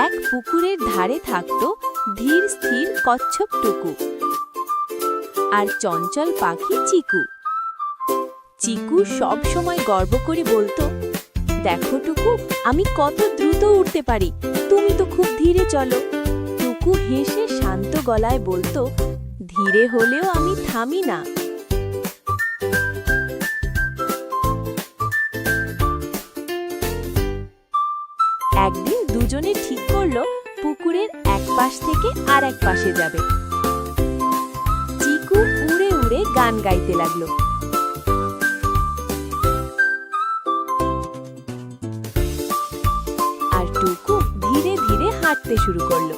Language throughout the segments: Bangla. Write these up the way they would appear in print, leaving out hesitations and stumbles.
এক পুকুরের ধারে থাকত ধীর স্থির কচ্ছপ টুকু আর চঞ্চল পাখি চিকু। চিকু সব সময় গর্ব করে বলতো, দেখো টুকু, আমি কত দ্রুত উঠতে পারি, তুমি তো খুব ধীরে চলো। টুকু হেসে শান্ত গলায় বলতো, ধীরে হলেও আমি থামি না। একদিন দুজনে ঠিক করলো পুকুরের এক পাশ থেকে আর এক পাশে যাবে। চিকু উড়ে উড়ে গান গাইতে লাগলো। আর টুকু ধীরে ধীরে হাঁটতে শুরু করলো।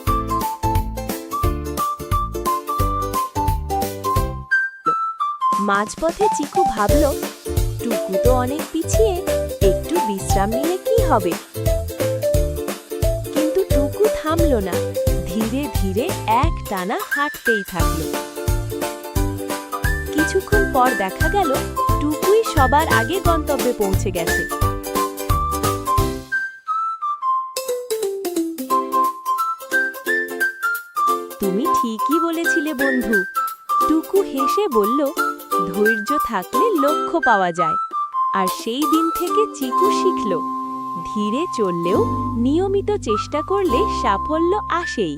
মাঝপথে চিকু ভাবলো, টুকু তো অনেক পিছিয়ে, একটু বিশ্রাম নিলে কি হবে। কিন্তু টুকু থামলো না, ধীরে ধীরে একটানা হাঁটতেই থাকলো। কিছুক্ষণ পর দেখা গেল টুকুই সবার আগে গন্তব্যে পৌঁছে গেছে। তুমি ঠিকই বলেছিলে বন্ধু, টুকু হেসে বলল, ধৈর্য থাকলে লক্ষ্য পাওয়া যায়। আর সেই দিন থেকে চিকু শিখল, ধীরে চললেও নিয়মিত চেষ্টা করলে সাফল্য আসেই।